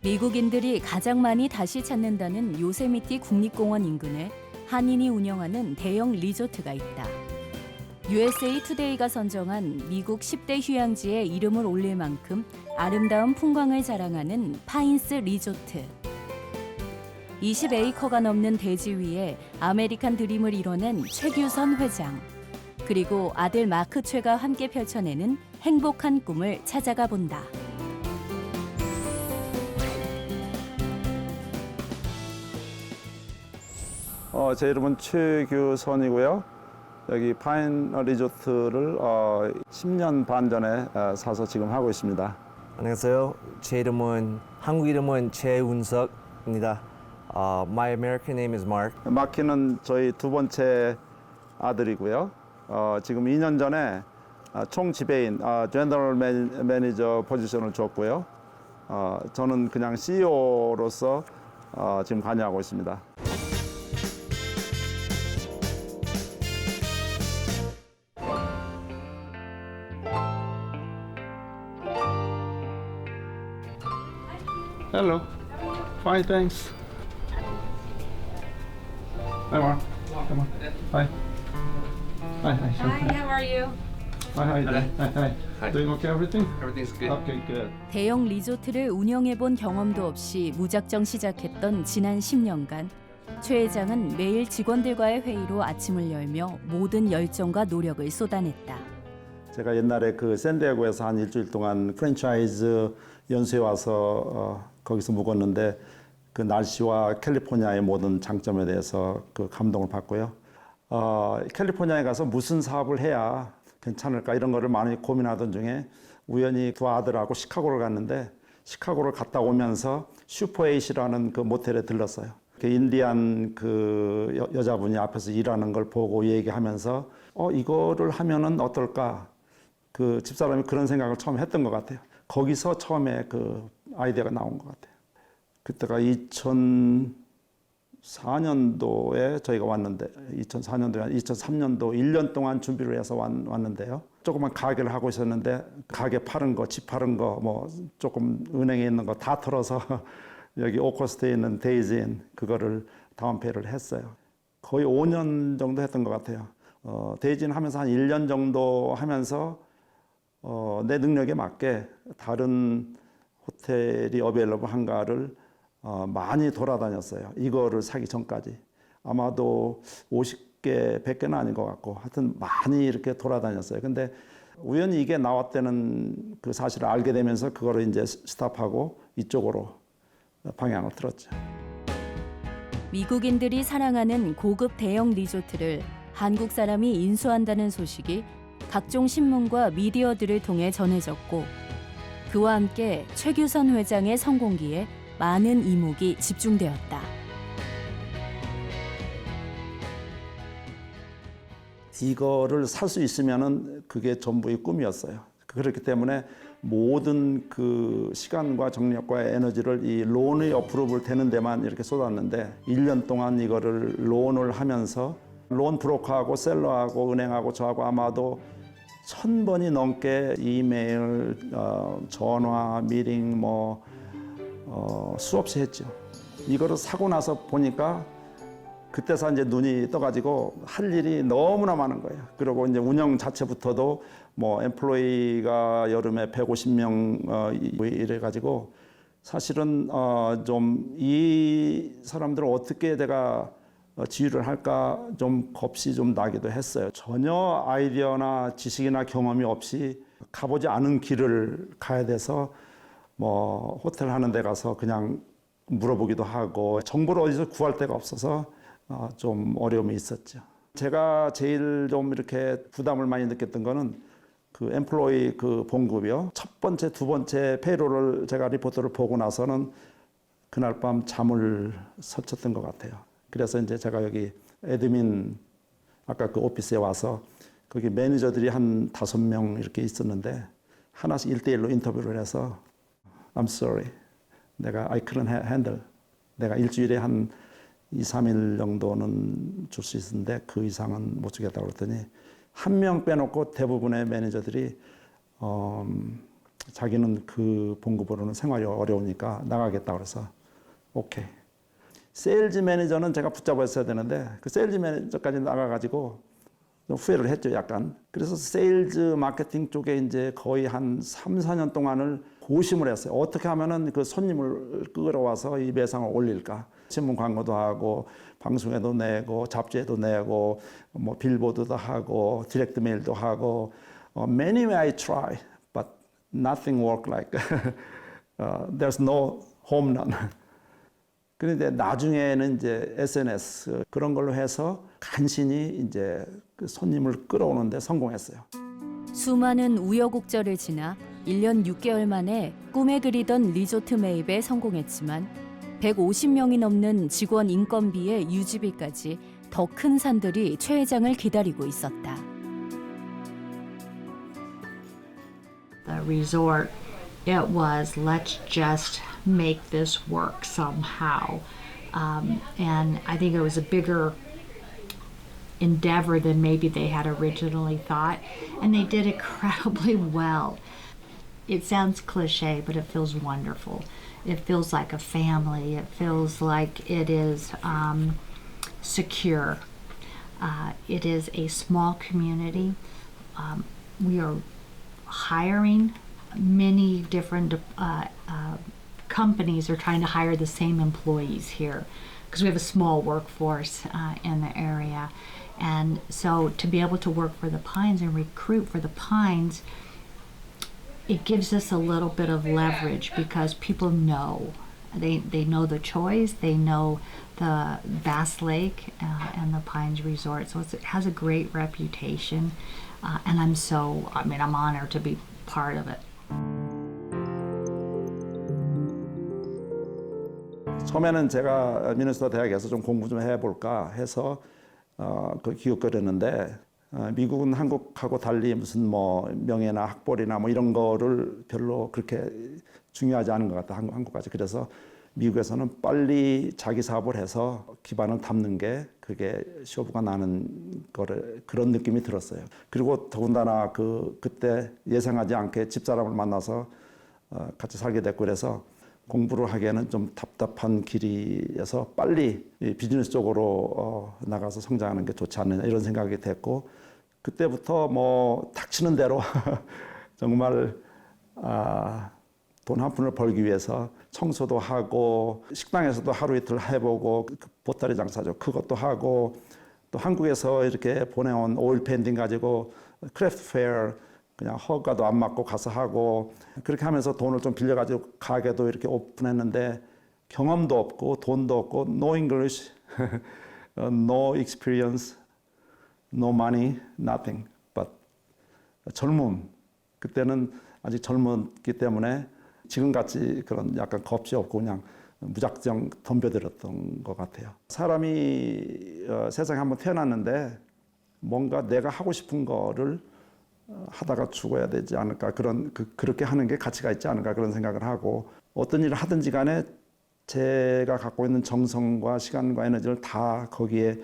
미국인들이 가장 많이 다시 찾는다는 요세미티 국립공원 인근에 한인이 운영하는 대형 리조트가 있다. USA 투데이가 선정한 미국 10대 휴양지에 이름을 올릴 만큼 아름다운 풍광을 자랑하는 파인스 리조트. 20에이커가 넘는 대지 위에 아메리칸 드림을 이뤄낸 최규선 회장. 그리고 아들 마크 최가 함께 펼쳐내는 행복한 꿈을 찾아가 본다. 제 이름은 최규선이고요. 여기 파인 리조트를 10년 반 전에 사서 지금 하고 있습니다. 안녕하세요. 제 이름은 한국 이름은 최운석입니다. My American name is Mark. 마키는 저희 두 번째 아들이고요. 지금 2년 전에 총 지배인 제너럴 매니저 포지션을 줬고요. 저는 그냥 CEO로서 지금 관여하고 있습니다. Hello. Fine, thanks. Hi, Mark. Come on. Hi. Hi, hi. Hi, how are you? Hi, hi. Hi. Hi. Doing okay, everything? Everything's good. Okay, good. 대형 리조트를 운영해본 경험도 없이 무작정 시작했던 지난 10년간 최 회장은 매일 직원들과의 회의로 아침을 열며 모든 열정과 노력을 쏟아냈다. 제가 옛날에 그 샌디에고에서 한 일주일 동안 프랜차이즈 연수에 와서 거기서 묵었는데 그 날씨와 캘리포니아의 모든 장점에 대해서 그 감동을 받고요. 캘리포니아에 가서 무슨 사업을 해야 괜찮을까 이런 거를 많이 고민하던 중에 우연히 두 아들하고 시카고를 갔는데 시카고를 갔다 오면서 슈퍼에잇이라는 그 모텔에 들렀어요. 그 인디안 그 여자분이 앞에서 일하는 걸 보고 얘기하면서 이거를 하면은 어떨까? 그 집사람이 그런 생각을 처음 했던 것 같아요. 거기서 처음에 그 아이디어가 나온 것 같아요. 그때가 2004년도에 저희가 왔는데 2004년도에 2003년도 1년 동안 준비를 해서 왔는데요. 조그만 가게를 하고 있었는데 가게 파는 거, 집 파는 거, 뭐 조금 은행에 있는 거 다 털어서 여기 오커스트에 있는 데이지인 그거를 다운페이를 했어요. 거의 5년 정도 했던 것 같아요. 데이지인 하면서 한 1년 정도 하면서 내 능력에 맞게 다른 호텔이 어베일러블한가를 많이 돌아다녔어요. 이거를 사기 전까지. 아마도 50개, 100개는 아닌 것 같고 하여튼 많이 이렇게 돌아다녔어요. 근데 우연히 이게 나왔다는 그 사실을 알게 되면서 그거를 이제 스탑하고 이쪽으로 방향을 틀었죠. 미국인들이 사랑하는 고급 대형 리조트를 한국 사람이 인수한다는 소식이 각종 신문과 미디어들을 통해 전해졌고 그와 함께 최규선 회장의 성공기에 많은 이목이 집중되었다. 이거를 살 수 있으면은 그게 전부의 꿈이었어요. 그렇기 때문에 모든 그 시간과 정력과 에너지를 이 론의 어프로브를 되는 데만 이렇게 쏟았는데 1년 동안 이거를 론을 하면서 론 브로커하고 셀러하고 은행하고 저하고 아마도 1000번이 넘게 이메일, 전화, 미팅 수없이 했죠. 이거를 사고 나서 보니까 그때서 이제 눈이 떠가지고 할 일이 너무나 많은 거예요. 그리고 이제 운영 자체부터도 엠플로이가 여름에 150명 이래가지고 사실은 좀 이 사람들을 어떻게 내가 지휘를 할까 좀 겁이 좀 나기도 했어요. 전혀 아이디어나 지식이나 경험이 없이 가보지 않은 길을 가야 돼서 호텔 하는 데 가서 그냥 물어보기도 하고 정보를 어디서 구할 데가 없어서 좀 어려움이 있었죠. 제가 제일 좀 이렇게 부담을 많이 느꼈던 거는 그 엠플로이 그 봉급이요. 첫 번째, 두 번째 페이롤을 제가 리포트를 보고 나서는 그날 밤 잠을 설쳤던 것 같아요. 그래서 이제 제가 여기 애드민 아까 그 오피스에 와서 거기 매니저들이 한 5명 이렇게 있었는데 하나씩 1대1로 인터뷰를 해서 I'm sorry. I couldn't handle. 내가 일주일에 한 2, 3일 정도는 줄 수 있었는데 그 이상은 못 주겠다고 그랬더니 한 명 빼놓고 대부분의 매니저들이 자기는 그 봉급으로는 생활이 어려우니까 나가겠다 그래서 오케이. 세일즈 매니저는 제가 붙잡았어야 되는데 그 세일즈 매니저까지 나가가지고 좀 후회를 했죠, 약간. 그래서 세일즈 마케팅 쪽에 이제 거의 한 3, 4년 동안을 고심을 했어요. 어떻게 하면은 그 손님을 끌어와서 이 매상을 올릴까? 신문 광고도 하고 방송에도 내고 잡지에도 내고 뭐 빌보드도 하고 디렉트 메일도 하고 many way I try, but nothing work like there's no home run. 그런데 나중에는 이제 SNS 그런 걸로 해서 간신히 이제 그 손님을 끌어오는데 성공했어요. 수많은 우여곡절을 지나 1년 6개월 만에 꿈에 그리던 리조트 매입에 성공했지만 150명이 넘는 직원 인건비의 유지비까지 더 큰 산들이 최 회장을 기다리고 있었다. The resort, it was let's just make this work somehow. And I think it was a bigger endeavor than maybe they had originally thought. And they did incredibly well. It sounds cliche, but it feels wonderful. It feels like a family. It feels like it is secure. It is a small community. We are hiring many different companies are trying to hire the same employees here because we have a small workforce in the area. And so to be able to work for the Pines and recruit for the Pines, it gives us a little bit of leverage because people know. They know the Choi's, they know the Bass Lake and the Pines Resort. So it has a great reputation. And I'm honored to be part of it. 처음에는 제가 미네소타 대학에서 좀 공부 좀 해볼까 해서 그 기웃거렸는데 미국은 한국하고 달리 무슨 뭐 명예나 학벌이나 뭐 이런 거를 별로 그렇게 중요하지 않은 것 같다, 한국까지. 그래서 미국에서는 빨리 자기 사업을 해서 기반을 담는 게 그게 쇼부가 나는 거를 그런 느낌이 들었어요. 그리고 더군다나 그때 예상하지 않게 집사람을 만나서 같이 살게 됐고 그래서 공부를 하기에는 좀 답답한 길이어서 빨리 이 비즈니스 쪽으로 나가서 성장하는 게 좋지 않느냐 이런 생각이 됐고 그때부터 뭐 닥치는 대로 정말 돈 한 푼을 벌기 위해서 청소도 하고 식당에서도 하루 이틀 해보고 보따리 장사죠. 그것도 하고 또 한국에서 이렇게 보내온 오일 펜딩 가지고 크래프트 페어 그냥 허가도 안 맞고 가서 하고 그렇게 하면서 돈을 좀 빌려가지고 가게도 이렇게 오픈했는데 경험도 없고 돈도 없고 no English, no experience, no money, nothing. But 젊음. 그때는 아직 젊었기 때문에 지금같이 그런 약간 겁이 없고 그냥 무작정 덤벼들었던 것 같아요. 사람이 세상에 한번 태어났는데 뭔가 내가 하고 싶은 거를 하다가 죽어야 되지 않을까 그렇게 하는 게 가치가 있지 않을까 그런 생각을 하고 어떤 일을 하든지 간에 제가 갖고 있는 정성과 시간과 에너지를 다 거기에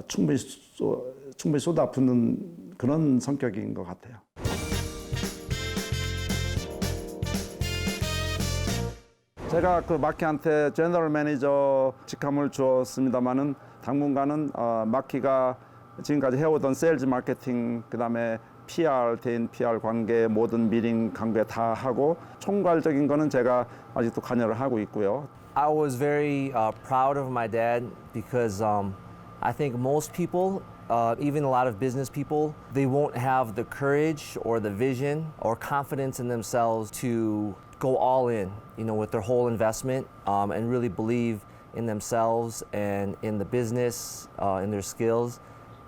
충분히 쏟아붓는 그런 성격인 것 같아요. 제가 그 마키한테 제너럴 매니저 직함을 주었습니다마는 당분간은 마키가 지금까지 해오던 세일즈 마케팅 그다음에 PR, 대인 PR 관계, 모든 미팅 관계 다 하고 총괄적인 거는 제가 아직도 관여를 하고 있고요. I was very proud of my dad because I think most people, even a lot of business people, they won't have the courage or the vision or confidence in themselves to go all in, with their whole investment and really believe in themselves and in the business, in their skills.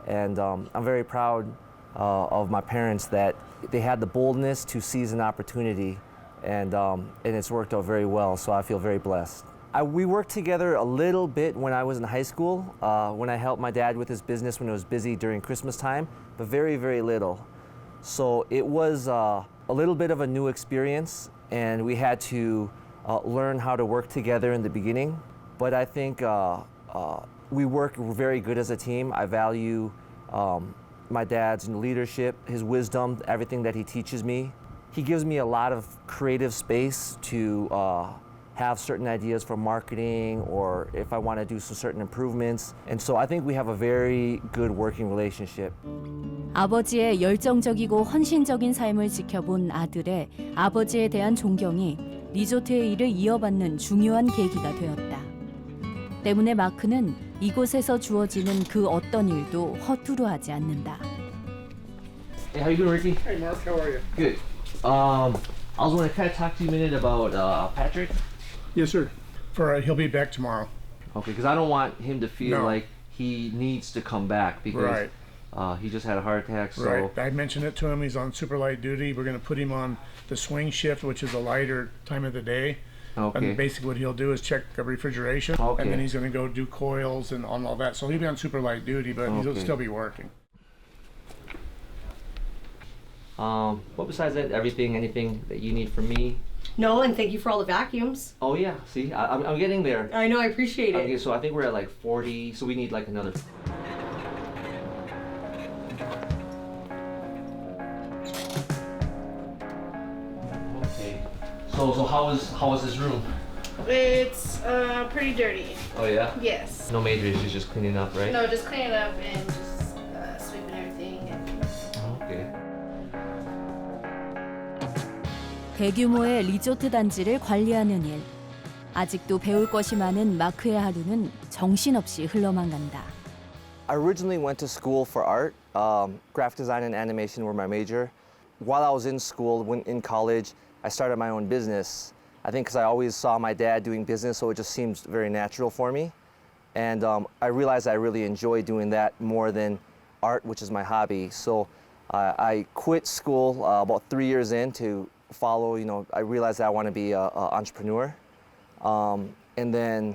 And I'm very proud of my parents that they had the boldness to seize an opportunity, and it's worked out very well. So I feel very blessed. We worked together a little bit when I was in high school, when I helped my dad with his business when it was busy during Christmas time, but very, very little. So it was a little bit of a new experience, and we had to learn how to work together in the beginning. But I think we work very good as a team. I value my dad's leadership, his wisdom, everything that he teaches me. he gives me a lot of creative space to have certain ideas for marketing or if I want to do some certain improvements. And so I think we have a very good working relationship. 아버지의 열정적이고 헌신적인 삶을 지켜본 아들의 아버지에 대한 존경이 리조트의 일을 이어받는 중요한 계기가 되었다. 때문에 마크는 이곳에서 주어지는 그 어떤 일도 허투루 하지 않는다. Hey, how you doing, Ricky? Hey Mark, how are you? Good. I was wondering, can I talk to you a minute about Patrick? Yes, sir. He'll be back tomorrow. Okay, because I don't want him to feel No. like he needs to come back because Right. he just had a heart attack. So Right. I mentioned it to him. He's on super light duty. We're going to put him on the swing shift, which is a lighter time of the day. okay. And basically what he'll do is check the refrigeration, Okay. and then he's going to go do coils and on all that. So he'll be on super light duty, but he'll Okay. still be working. But besides that, anything that you need from me? No, and thank you for all the vacuums. Oh yeah, see, I'm getting there. I know, I appreciate it. Okay, so I think we're at like 40, so we need like another. Okay. So how was this room? It's pretty dirty. Oh yeah. Yes. No major issues, just cleaning up, right? No, just clean it up and just sweeping everything. And Okay. 대규모의 리조트 단지를 관리하는 일. 아직도 배울 것이 많은 마크의 하루는 정신없이 흘러만 간다. I originally went to school for art. Graphic design and animation were my major. While I was in school, in college, I started my own business. I think because I always saw my dad doing business, so it just seemed very natural for me. And I realized I really enjoy doing that more than art, which is my hobby. So I quit school about 3 years in to follow, I realized that I want to be an entrepreneur. And then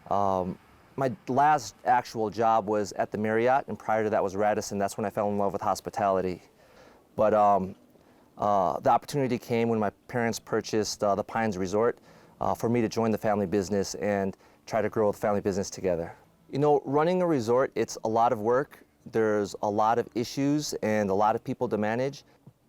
my last actual job was at the Marriott, and prior to that was Radisson. That's when I fell in love with hospitality. But the opportunity came when my parents purchased the Pines Resort for me to join the family business and try to grow the family business together. Running a resort, it's a lot of work. There's a lot of issues and a lot of people to manage,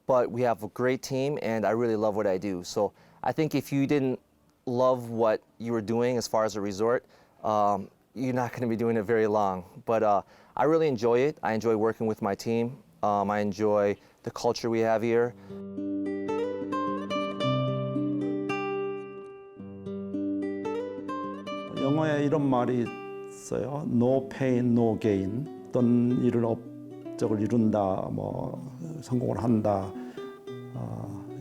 but we have a great team and I really love what I do. So I think if you didn't love what you were doing as far as a resort, you're not going to be doing it very long. But I really enjoy it. I enjoy working with my team. I enjoy the culture we have here. 영어에 이런 말이 있어요. No pain, no gain. 어떤 일을 업적을 이룬다, 성공을 한다,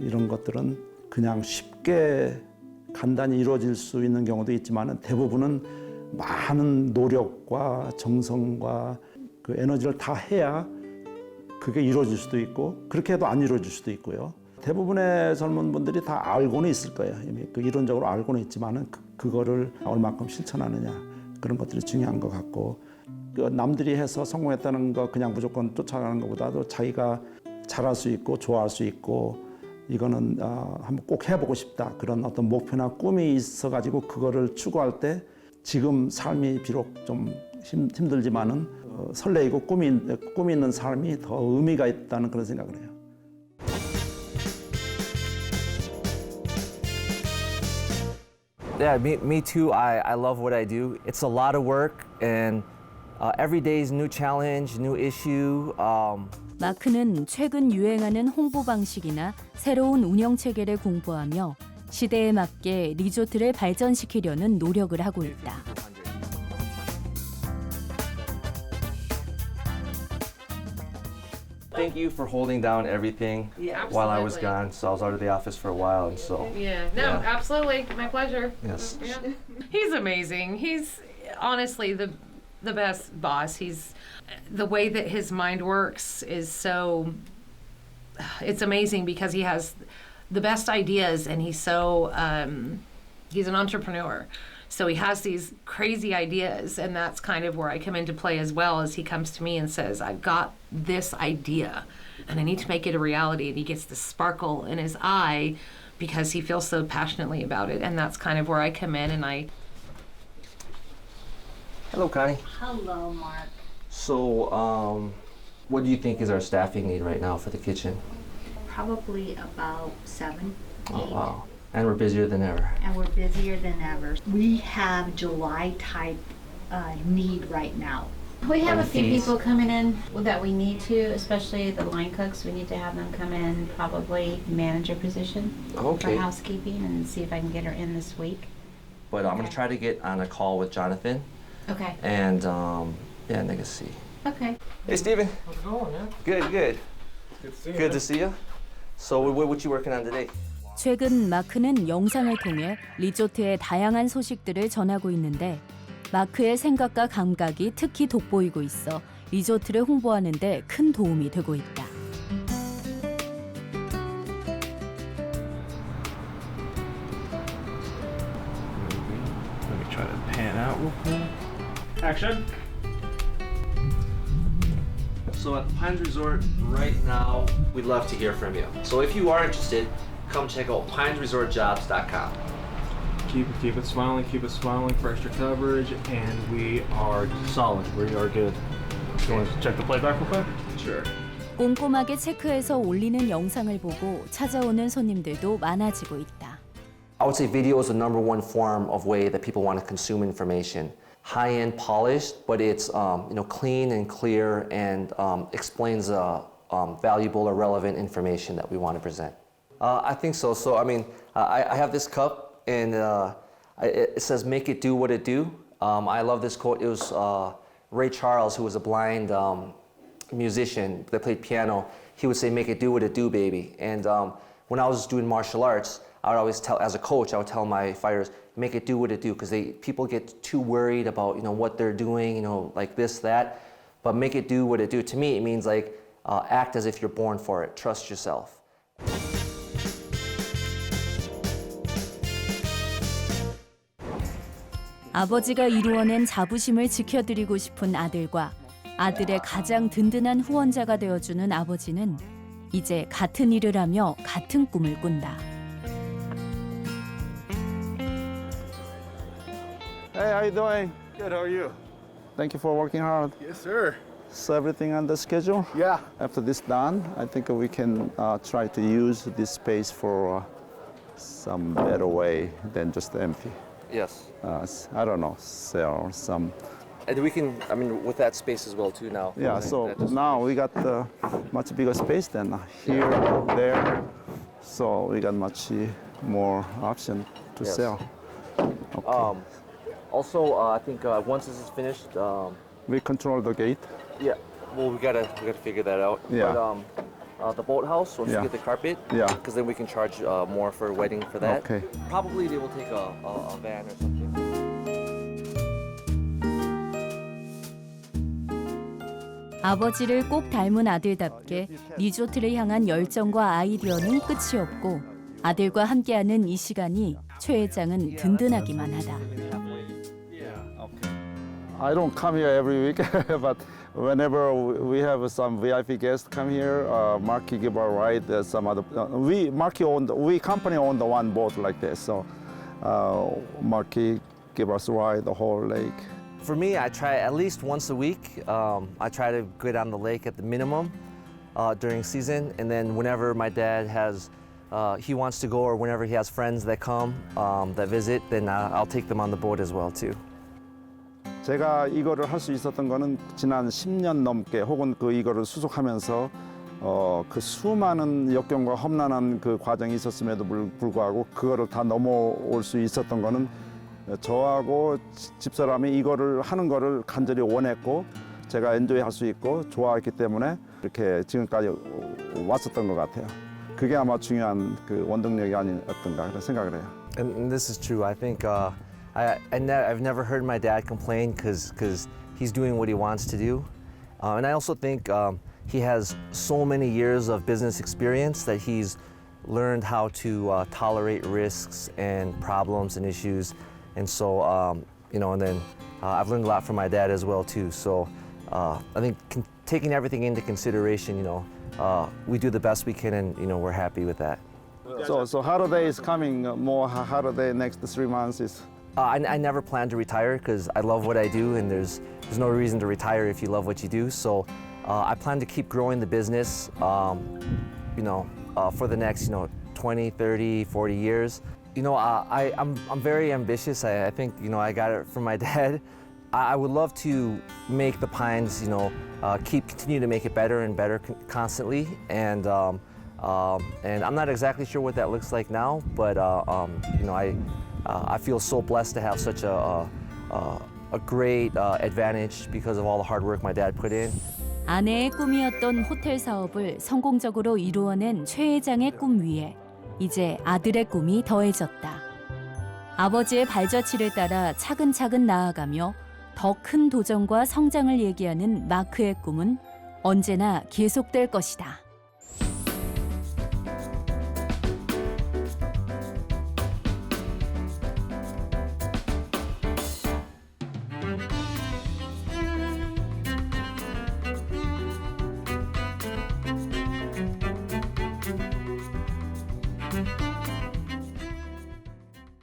이런 것들은 그냥 쉽게 간단히 이루어질 수 있는 경우도 있지만 대부분은 많은 노력과 정성과 그 에너지를 다 해야 그게 이루어질 수도 있고 그렇게 해도 안 이루어질 수도 있고요. 대부분의 젊은 분들이 다 알고는 있을 거예요. 이미 그 이론적으로 알고는 있지만은 그거를 얼마큼 실천하느냐 그런 것들이 중요한 것 같고 그 남들이 해서 성공했다는 거 그냥 무조건 쫓아가는 것보다도 자기가 잘할 수 있고 좋아할 수 있고 이거는 한번 꼭 해보고 싶다 그런 어떤 목표나 꿈이 있어가지고 그거를 추구할 때 지금 삶이 비록 좀 힘들지만은 설레이고 꿈이 있는 삶이 더 의미가 있다는 그런 생각을 해요. Yeah, me too. I love what I do. It's a lot of work, and every day is a new challenge, new issue. 마크는 최근 유행하는 홍보 방식이나 새로운 운영 체계를 공부하며 시대에 맞게 리조트를 발전시키려는 노력을 하고 있다. Thank you for holding down everything while I was Absolutely. gone. So I was out of the office for a while, and so yeah, no, Yeah. absolutely, my pleasure. yes. Yeah. He's amazing. He's honestly the best boss. He's the way that his mind works is so. It's amazing because he has the best ideas, and he's so. He's an entrepreneur. So he has these crazy ideas, and that's kind of where I come into play as well. As he comes to me and says, "I've got this idea, and I need to make it a reality." And he gets this sparkle in his eye because he feels so passionately about it, and that's kind of where I come in and I. Hello, Connie. Hello, Mark. So, what do you think is our staffing need right now for the kitchen? probably about 7, 8. Oh, wow. And we're busier than ever. And we're busier than ever. We have July type need right now. We have a And few fees. people coming in that we need to, especially the line cooks. We need to have them come in, probably manager position Okay. for housekeeping, and see if I can get her in this week. But I'm gonna Okay. try to get on a call with Jonathan Okay. and yeah, and I can see. Okay. Hey, Steven. How's it going, man? Good, good. Good to see you. Good to see you. So, what you working on today? 최근 마크는 영상을 통해 리조트의 다양한 소식들을 전하고 있는데 마크의 생각과 감각이 특히 돋보이고 있어 리조트를 홍보하는 데 큰 도움이 되고 있다. Let me try to pan out real quick. Action. So at Pines Resort right now, we'd love to hear from you. So if you are interested, come check out pinesresortjobs.com. Keep it smiling for extra coverage, and we are solid. We are good. You want to check the playback real quick? Sure. 꼼꼼하게 체크해서 올리는 영상을 보고 찾아오는 손님들도 많아지고 있다. I would say video is the number one form of way that people want to consume information. High-end, polished, but it's clean and clear and explains valuable or relevant information that we want to present. I think so. So I mean, I have this cup and it says "Make it do what it do." I love this quote. It was Ray Charles, who was a blind musician that played piano. He would say, "Make it do what it do, baby." And when I was doing martial arts, I would always tell, as a coach, I would tell my fighters, make it do what it do, because people get too worried about what they're doing, like this, that. But make it do what it do. To me, it means like act as if you're born for it. Trust yourself. 아버지가 이루어낸 자부심을 지켜드리고 싶은 아들과 아들의 가장 든든한 후원자가 되어주는 아버지는 이제 같은 일을 하며 같은 꿈을 꾼다. Hey, how you doing? Good. How are you? Thank you for working hard. Yes, sir. So everything on the schedule? Yeah. After this done, I think we can try to use this space for some better way than just empty. Yes. I don't know, sell some. And we can, with that space as well too now. Yeah, so now we got much bigger space than here, there. So we got much more option to Yes. sell. Okay. Also, I think once this is finished, We control the gate. yeah, well, we gotta figure that out. Yeah. But the boathouse, once Yeah. you get the carpet, Yeah. because then we can charge more for wedding for that. Okay. Probably they will take a van or something. 아버지를 꼭 닮은 아들답게 리조트를 향한 열정과 아이디어는 끝이 없고 아들과 함께하는 이 시간이 최 회장은 든든하기만 하다. I don't come here every week, but whenever we have some VIP guests come here, Marky give a ride. Some other we company own the one boat like this, so Marky give us a ride the whole lake. For me, I try at least once a week. I try to go down the lake at the minimum during season, and then whenever my dad has he wants to go, or whenever he has friends that come that visit, then I'll take them on the boat as well too. 제가 이거를 할 수 있었던 거는 지난 10년 넘게 혹은 이거를 수속하면서 그 수많은 역경과 험난한 그 과정이 있었음에도 불구하고 그거를 다 넘어올 수 있었던 거는 저하고 집사람이 이거를 하는 거를 간절히 원했고 제가 엔조이 할 수 있고 좋아했기 때문에 이렇게 지금까지 왔었던 것 같아요. 그게 아마 중요한 그 원동력이 아니었던가 그런 생각을 해요. And this is true. I think I've never heard my dad complain because he's doing what he wants to do. And I also think he has so many years of business experience that he's learned how to tolerate risks and problems and issues. And so, and then I've learned a lot from my dad as well too. So I think taking everything into consideration, we do the best we can, and we're happy with that. So holiday is coming. More holiday next 3 months is. I never plan to retire because I love what I do, and there's no reason to retire if you love what you do. So I plan to keep growing the business, for the next, 20, 30, 40 years. I'm very ambitious. I think, I got it from my dad. I would love to make the Pines, continue to make it better and better constantly. And I'm not exactly sure what that looks like now, but I feel so blessed to have such a great advantage because of all the hard work my dad put in. 아내의 꿈이었던 호텔 사업을 성공적으로 이루어낸 최 회장의 꿈 위에 이제 아들의 꿈이 더해졌다. 아버지의 발자취를 따라 차근차근 나아가며 더 큰 도전과 성장을 얘기하는 마크의 꿈은 언제나 계속될 것이다.